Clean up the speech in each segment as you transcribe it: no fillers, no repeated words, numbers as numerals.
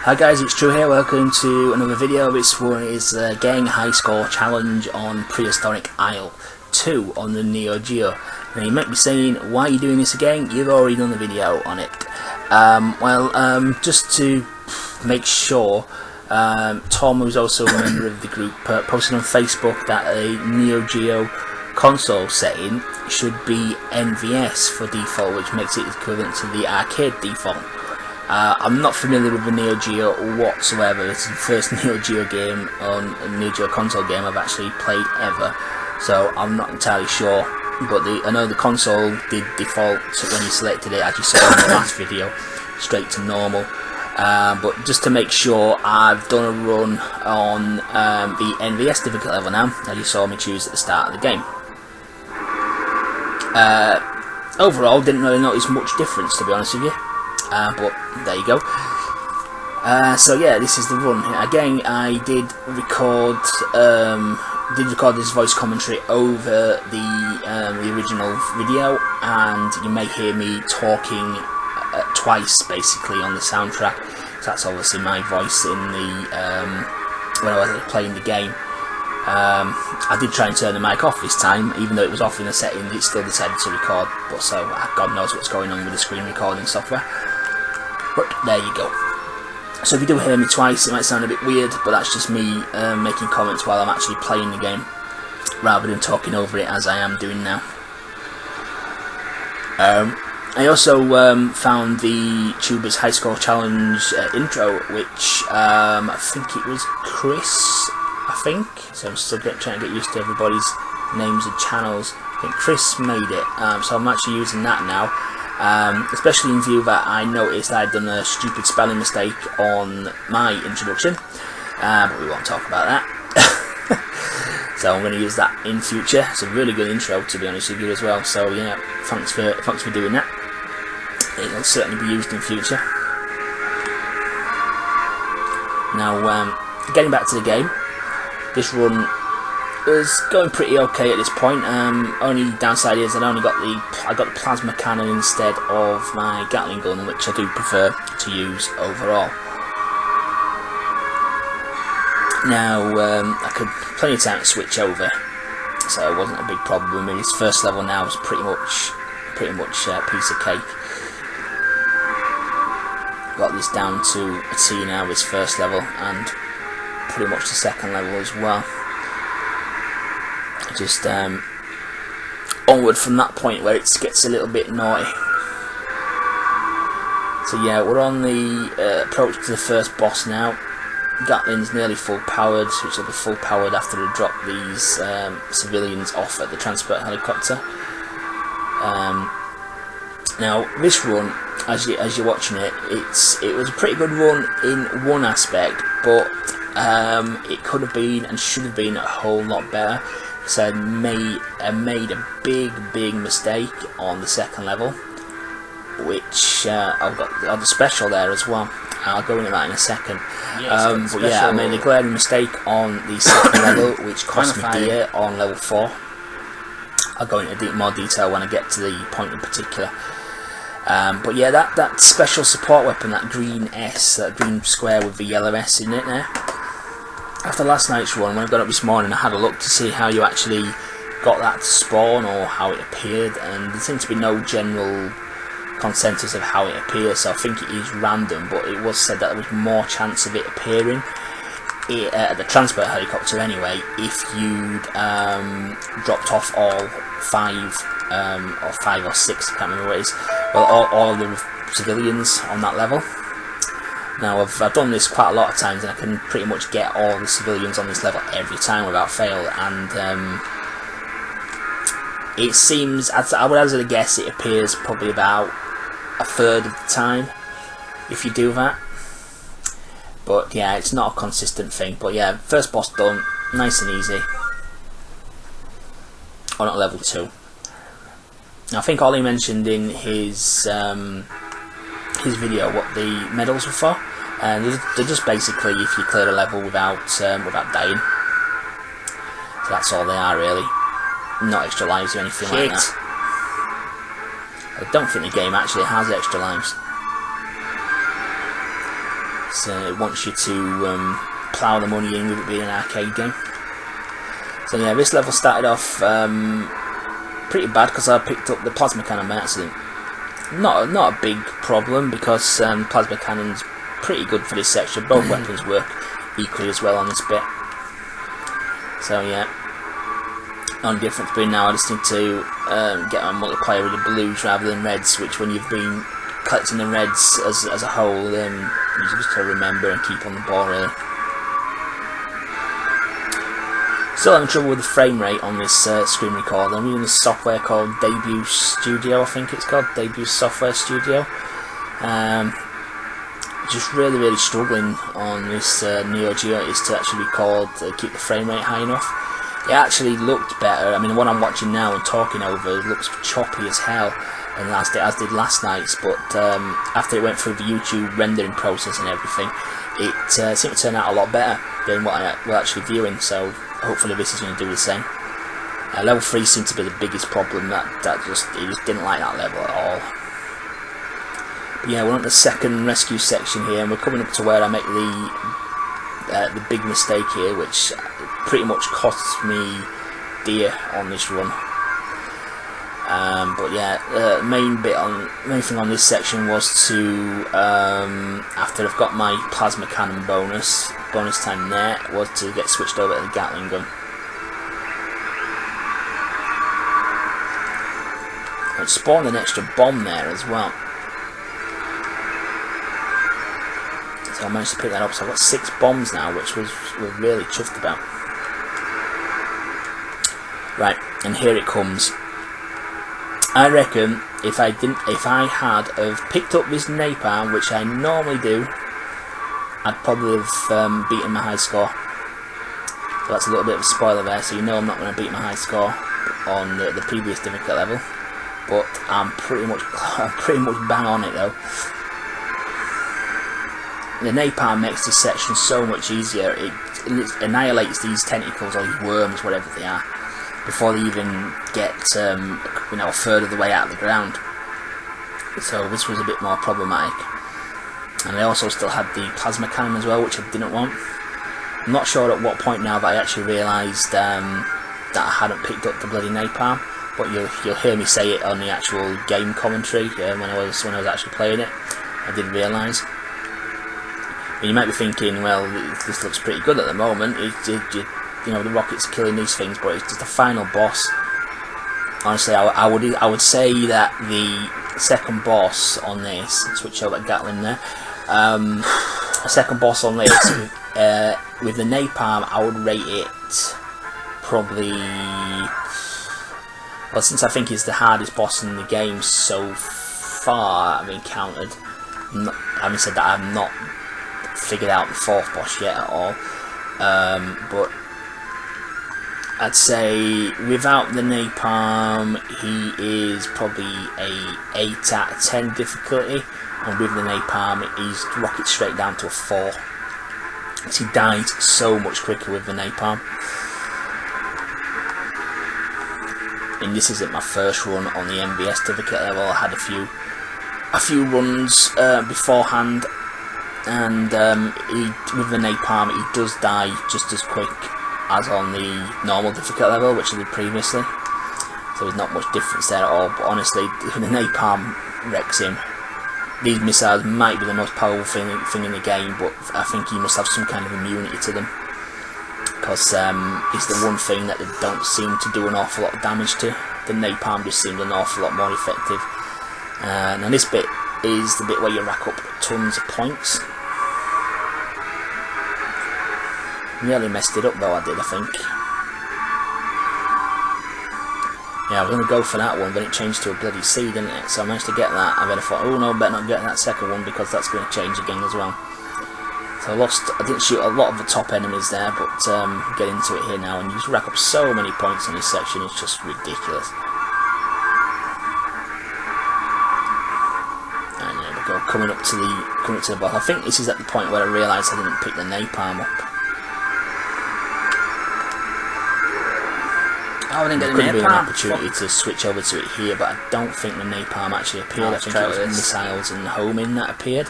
Hi guys, it's Drew here, welcome to another video. This one is the Getting High Score Challenge on Prehistoric Isle 2 on the Neo Geo. Now you might be saying, why are you doing this again? You've already done the video on it. Just to make sure, Tom, who's also a member of the group, posted on Facebook that a Neo Geo console setting should be MVS for default, which makes it equivalent to the arcade default. I'm not familiar with the Neo Geo whatsoever. It's the first Neo Geo game on a Neo Geo console game I've actually played ever, so I'm not entirely sure. But I know the console did default when you selected it, as you saw in the last video, straight to normal. But just to make sure, I've done a run on the MVS difficulty level now, as you saw me choose at the start of the game. Overall, didn't really notice much difference, to be honest with you. But there you go. So yeah, this is the run. Again, I did record this voice commentary over the original video, and you may hear me talking twice basically on the soundtrack. So that's obviously my voice in the when I was playing the game. I did try and turn the mic off this time, even though it was off in the settings. It still decided to record. But so God knows what's going on with the screen recording software. But there you go. So if you do hear me twice, it might sound a bit weird, but that's just me making comments while I'm actually playing the game, rather than talking over it as I am doing now. I also found the Tuber's High Score Challenge intro, which I think it was Chris, so I'm still trying to get used to everybody's names and channels. I think Chris made it, so I'm actually using that now. Especially in view that I noticed I'd done a stupid spelling mistake on my introduction, but we won't talk about that. So I'm going to use that in future. It's a really good intro, to be honest with you, as well. So yeah, thanks for doing that. It'll certainly be used in future. Now, getting back to the game, this run was going pretty okay at this point. Only downside is I got the plasma cannon instead of my Gatling gun, which I do prefer to use overall. Now I could plenty of time to switch over, so it wasn't a big problem. I mean, this first level now is pretty much a piece of cake. Got this down to a T now, this first level, and pretty much the second level as well. Just onward from that point where it gets a little bit naughty. So yeah, we're on the approach to the first boss now. Gatling's nearly full powered, which will be full powered after I drop these civilians off at the transport helicopter. Now this run, as you're watching it, it was a pretty good run in one aspect, but it could have been and should have been a whole lot better. So I made a big mistake on the second level, which I've got the special there as well. I'll go into that in a second. But yeah, I made a glaring mistake on the second level, which cost me dear on level 4. I'll go into more detail when I get to the point in particular. But yeah, that special support weapon, that green S, that green square with the yellow S in it there. After last night's run, when I got up this morning, I had a look to see how you actually got that to spawn or how it appeared, and there seems to be no general consensus of how it appears, so I think it is random, but it was said that there was more chance of it appearing at the transport helicopter anyway, if you'd dropped off all 5 or 6, I can't remember what it is, well, all of the civilians on that level. Now I've done this quite a lot of times, and I can pretty much get all the civilians on this level every time without fail, and it seems, I would hazard a guess, it appears probably about a third of the time if you do that. But yeah, it's not a consistent thing. But yeah, first boss done, nice and easy on at level 2. Now, I think Ollie mentioned in his video what the medals were for, and they're just basically if you clear a level without dying. So that's all they are really. Not extra lives or anything like that. I don't think the game actually has extra lives. it wants you to plough the money in with it being an arcade game. So yeah, this level started off pretty bad because I picked up the plasma cannon by accident. Not a big problem because plasma cannon's pretty good for this section. Both weapons work equally as well on this bit. So yeah, only difference being now I just need to get on multiplayer with the blues rather than reds, which when you've been collecting the reds as a whole, you just got to remember and keep on the ball really. Still having trouble with the frame rate on this screen recorder. I'm using this software called Debut Studio, I think it's called, Debut Software Studio. Just really struggling on this Neo Geo is to actually record, keep the frame rate high enough. It actually looked better. I mean, the one I'm watching now and talking over looks choppy as hell, and as did last night's. But after it went through the YouTube rendering process and everything, it seemed to turn out a lot better than what we're actually viewing. So hopefully this is going to do the same. Level 3 seemed to be the biggest problem. It just didn't like that level at all. But yeah, we're on the second rescue section here, and we're coming up to where I make the big mistake here, which pretty much costs me dear on this run. But yeah, main thing on this section was to after I've got my plasma cannon bonus time there, was to get switched over to the Gatling gun. And spawned an extra bomb there as well. So I managed to pick that up. So I've got 6 bombs now, which we're really chuffed about. Right, and here it comes. I reckon if I had have picked up this napalm, which I normally do, I'd probably have beaten my high score. So that's a little bit of a spoiler there, so you know I'm not going to beat my high score on the previous difficult level. But I'm pretty much bang on it though. The napalm makes this section so much easier. It annihilates these tentacles or these worms, whatever they are, before they even get a third of the way out of the ground. So this was a bit more problematic. And I also still had the plasma cannon as well, which I didn't want. I'm not sure at what point now that I actually realised that I hadn't picked up the bloody napalm, but you'll hear me say it on the actual game commentary when I was actually playing it. I did realise. And you might be thinking, well, this looks pretty good at the moment. You know, the rockets are killing these things, but it's just the final boss. Honestly, I would say that the second boss on this, switch over to Gatling there, the second boss on this, with the napalm, I would rate it probably, well, since I think it's the hardest boss in the game so far I've encountered. Having said that, I've not figured out the 4th boss yet at all, but I'd say without the napalm he is probably a 8 out of 10 difficulty, and with the napalm he's rocket straight down to a 4. Because he dies so much quicker with the napalm. And this isn't my first run on the MVS difficult level. I had a few runs beforehand, and with the napalm he does die just as quick as on the normal difficult level, which I did previously. So there's not much difference there at all, but honestly, the napalm wrecks him. These missiles might be the most powerful thing in the game, but I think he must have some kind of immunity to them, because it's the one thing that they don't seem to do an awful lot of damage to. The napalm just seemed an awful lot more effective. Now this bit is the bit where you rack up tons of points. Nearly messed it up though, I did, I think. Yeah, I was going to go for that one, but it changed to a bloody C, didn't it? So I managed to get that, and then I thought, oh no, I better not get that second one, because that's going to change again as well. So I didn't shoot a lot of the top enemies there, but get into it here now, and you just rack up so many points in this section, it's just ridiculous. And there we go, coming up to the boss. I think this is at the point where I realised I didn't pick the napalm up. I didn't get the napalm. There could have been an opportunity to switch over to it here, but I don't think the napalm actually appeared. I think it was the missiles and homing that appeared.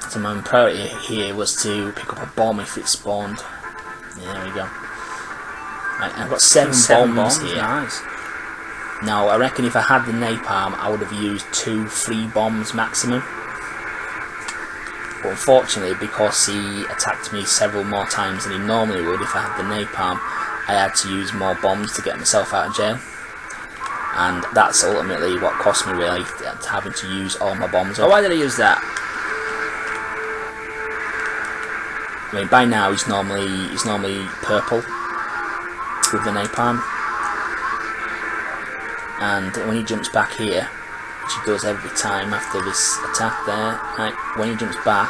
So my priority here was to pick up a bomb if it spawned. Yeah, there we go. Right, I've got seven bombs here. Nice. Now, I reckon if I had the napalm, I would have used 2-3 bombs maximum. But unfortunately, because he attacked me several more times than he normally would if I had the napalm, I had to use more bombs to get myself out of jail. And that's ultimately what cost me, really, having to use all my bombs. Oh, why did I use that? I mean, by now he's normally purple with the napalm, and when he jumps back here, which he does every time after this attack there, right, when he jumps back,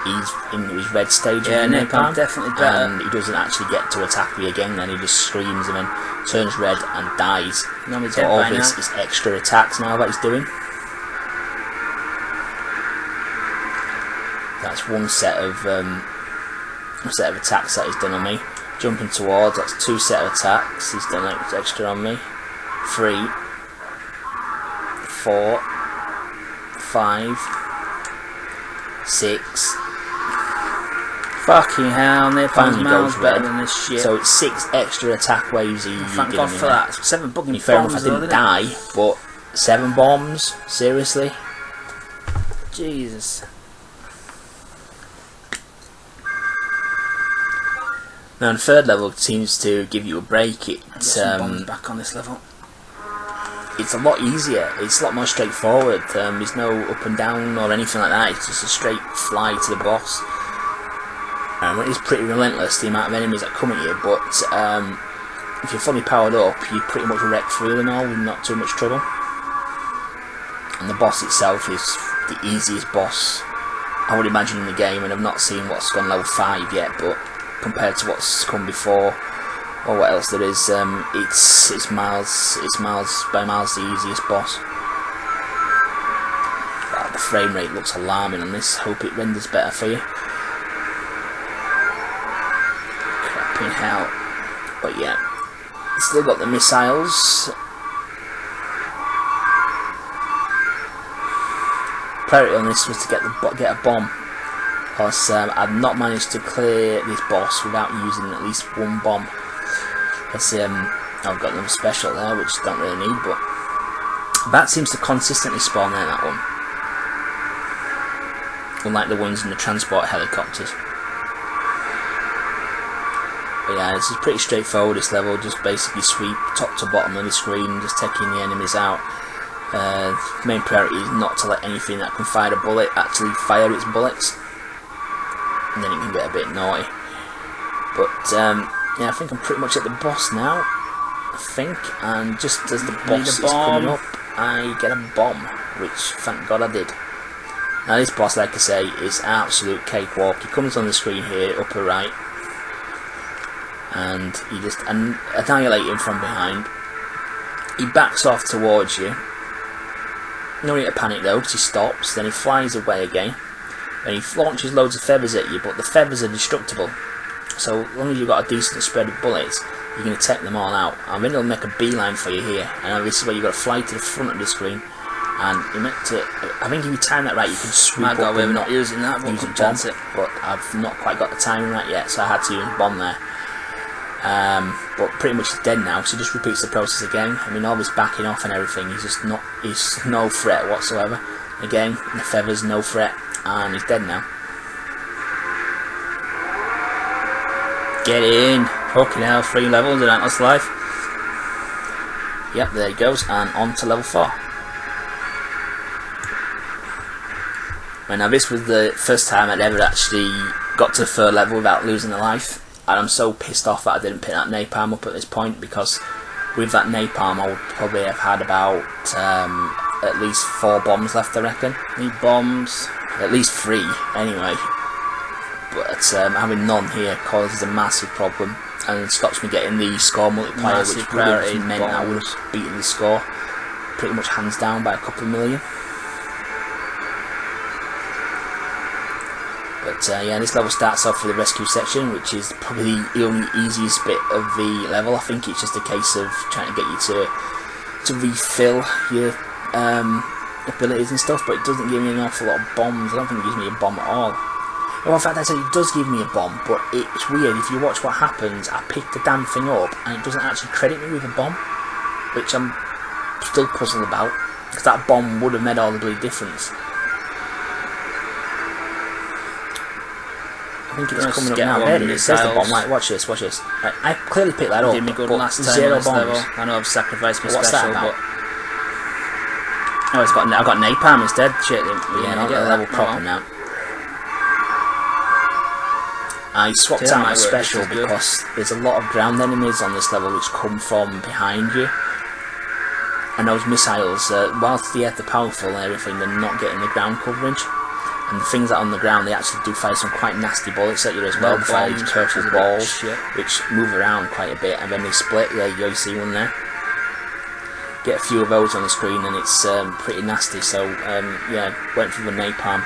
he's in his red stage. Yeah, of the napalm, definitely better. and he doesn't actually get to attack me again. Then he just screams and then turns red and dies. So all this is extra attacks now that he's doing. That's one set of attacks that he's done on me. Jumping towards, that's 2 set of attacks he's done extra on me. 3, 4, 5, 6. Fucking hell, Napalm's Finally miles goes better red. than this shit. So it's 6 extra attack waves he Thank did God me for there. that. 7 bugging Fair enough, I bombs, didn't die, but 7 bombs? Seriously? Jesus. Now, the 3rd level seems to give you a break. It's Some bombs back on this level. It's a lot easier. It's a lot more straightforward. There's no up and down or anything like that. It's just a straight fly to the boss. It is pretty relentless, the amount of enemies that come at you, but if you're fully powered up, you pretty much wreck through them all with not too much trouble. And the boss itself is the easiest boss I would imagine in the game, and I've not seen what's gone level 5 yet, but compared to what's come before, or what else there is, it's miles by miles the easiest boss. The frame rate looks alarming on this. Hope it renders better for you. Crapping hell. But yeah, still got the missiles. Priority on this was to get a bomb, because I've not managed to clear this boss without using at least 1 bomb. Because I've got them special there, which I don't really need, but that seems to consistently spawn there, that one. Unlike the ones in the transport helicopters. But yeah, this is pretty straightforward, this level. Just basically sweep top to bottom of the screen, just taking the enemies out. Main priority is not to let anything that can fire a bullet actually fire its bullets, and then it can get a bit naughty. But yeah, I think I'm pretty much at the boss now, I think, and just as the boss is coming up, I get a bomb, which thank God I did. Now this boss, like I say, is absolute cakewalk. He comes on the screen here, upper right, and you just annihilate him from behind. He backs off towards you. No need to panic though, because he stops, then he flies away again, and he launches loads of feathers at you, but the feathers are destructible. So as long as you've got a decent spread of bullets, you can take them all out. I mean, it'll make a beeline for you here, and this is where you've got to fly to the front of the screen, and you're meant to, I think if you time that right, you can swoop up we're and not using that, but use a bomb, but I've not quite got the timing right yet, so I had to use a bomb there. But pretty much he's dead now, so he just repeats the process again. I mean, all this backing off and everything, he's no threat whatsoever. Again, the feathers, no threat, and he's dead now. Get in! Fucking hell, 3 levels in Atlas Life. Yep, there he goes, and on to level 4. Well, now this was the first time I'd ever actually got to the 3rd level without losing a life. And I'm so pissed off that I didn't pick that napalm up at this point, because with that napalm I would probably have had about at least 4 bombs left, I reckon. Need bombs. At least 3, anyway. But having none here causes a massive problem, and it stops me getting the score multiplier, Massive which would have priority meant I would have beaten the score pretty much hands down by a couple of million. But yeah, this level starts off with the rescue section, which is probably the only easiest bit of the level. I think it's just a case of trying to get you to refill your abilities and stuff, but it doesn't give me an awful lot of bombs. I don't think it gives me a bomb at all. Well, in fact, I say it does give me a bomb, but it's weird. If you watch what happens, I pick the damn thing up, and it doesn't actually credit me with a bomb, which I'm still puzzled about, because that bomb would have made all the bloody difference. I think it's coming up now. There it is. There's the bomb. Right, watch this. Watch this. Right, I clearly picked that up. Did me good but last time zero on this bombs. level. I know I've sacrificed my What's special, that about? but I got napalm instead. Shit, Yeah, I'll get a level proper now. I swapped out my special because there's a lot of ground enemies on this level which come from behind you. And those missiles, whilst they're powerful and everything, they're not getting the ground coverage. And the things that are on the ground, they actually do fire some quite nasty bullets at you as well. They fire these purple balls, which move around quite a bit, and then they split. There you go, you see one there. Get a few of those on the screen, and it's pretty nasty. So, yeah, went for the napalm.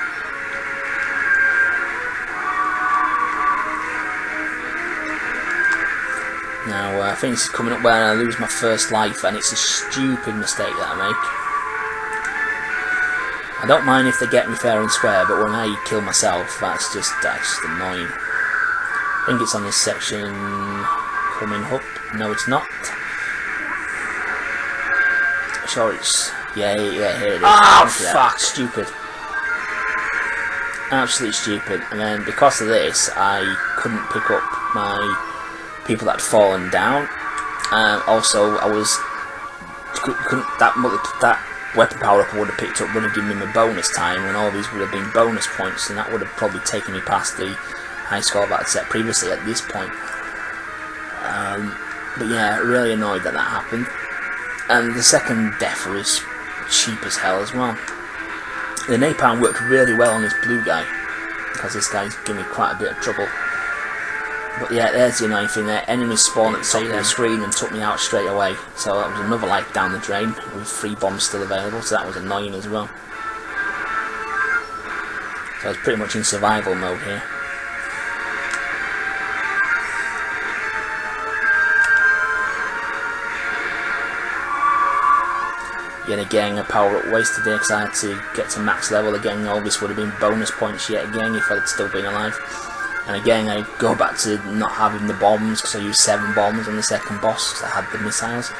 Now, I think this is coming up where I lose my first life, and it's a stupid mistake that I make. I don't mind if they get me fair and square, but when I kill myself, that's just annoying. I think it's on this section coming up. No, it's not. Sure, it's yeah, here it is. Oh fuck! Stupid. Absolutely stupid. And then because of this, I couldn't pick up my people that had fallen down. Also, I couldn't that weapon power up I would have picked up would have given me my bonus time, and all these would have been bonus points, and that would have probably taken me past the high score that I'd set previously at this point. But yeah, really annoyed that happened. And the second death was cheap as hell as well. The napalm worked really well on this blue guy, because this guy's giving me quite a bit of trouble. But yeah, there's the annoying thing there. Enemies spawned at the top of the screen and took me out straight away. So that was another life down the drain, with 3 bombs still available, so that was annoying as well. So I was pretty much in survival mode here. Yet again, a power up wasted there because I had to get to max level again. All this would have been bonus points yet again if I'd still been alive. And again, I go back to not having the bombs because I used 7 bombs on the second boss because I had the missiles.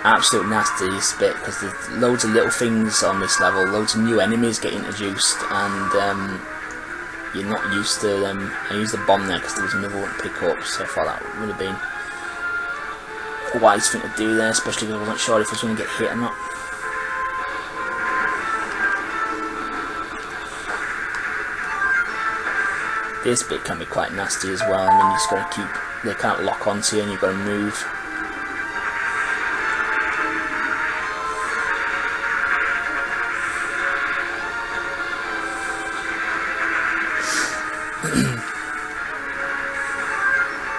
Absolute nasty this bit because there's loads of little things on this level, loads of new enemies get introduced, and you're not used to them. I used the bomb there because there was another one to pick up, so I thought that would have been a wise thing to do there, especially because I wasn't sure if I was going to get hit or not. This bit can be quite nasty as well. I mean, you just got to keep, they can't lock onto you and you've got to move.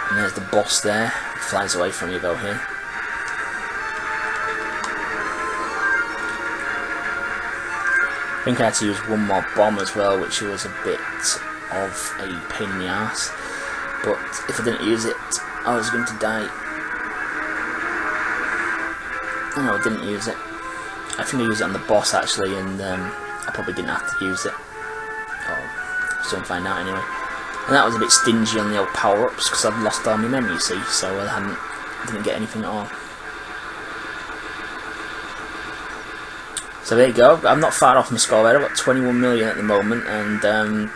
And there's the boss there. It flies away from you though here. I think I had to use one more bomb as well, which was a bit of a pain in the ass, but if I didn't use it I was going to die. No, I didn't use it. I think I used it on the boss actually, and I probably didn't have to use it. I'll soon find out anyway. And that was a bit stingy on the old power-ups because I'd lost all my memory, you see, so I didn't get anything at all. So there you go, I'm not far off my score there. I've got 21 million at the moment, and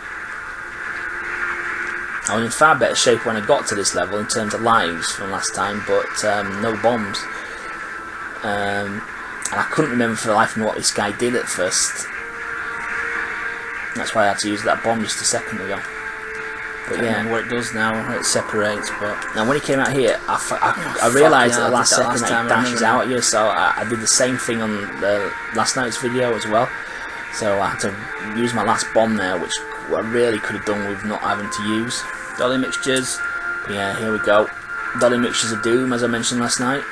I was in far better shape when I got to this level in terms of lives from last time, but no bombs. And I couldn't remember for the life of me what this guy did at first. That's why I had to use that bomb just a second ago. But yeah, what it does now, it separates. But now when he came out here, I realised at the last second that he dashes out at you, so I did the same thing on the last night's video as well. So I had to use my last bomb there, which I really could have done with not having to use. Dolly mixtures. But yeah, here we go. Dolly mixtures of doom, as I mentioned last night.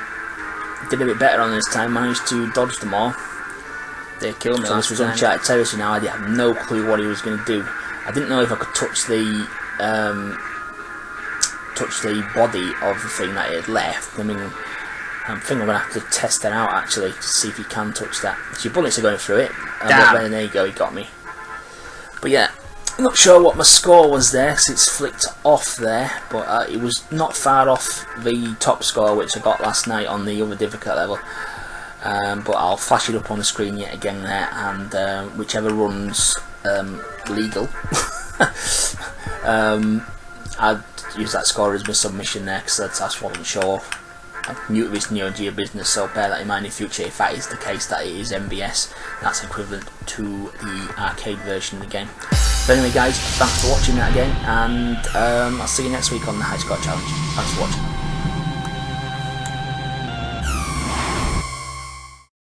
Did a bit better on this time, managed to dodge them all. They killed me. So this was uncharted territory now. I had no clue what he was going to do. I didn't know if I could touch the body of the thing that it had left. I mean, I think I'm going to have to test that out actually to see if you can touch that. So your bullets are going through it. Damn. There you go, he got me. But yeah, I'm not sure what my score was there, because it's flicked off there, but it was not far off the top score which I got last night on the other difficult level. But I'll flash it up on the screen yet again there, and whichever runs legal, I'd use that score as my submission there, because that's what I wasn't sure. I'm new to this Neo Geo business, so bear that in mind in future if that is the case, that it is MVS. That's equivalent to the arcade version of the game. So anyway guys, thanks for watching that again, and I'll see you next week on the High Score Challenge. Thanks for watching.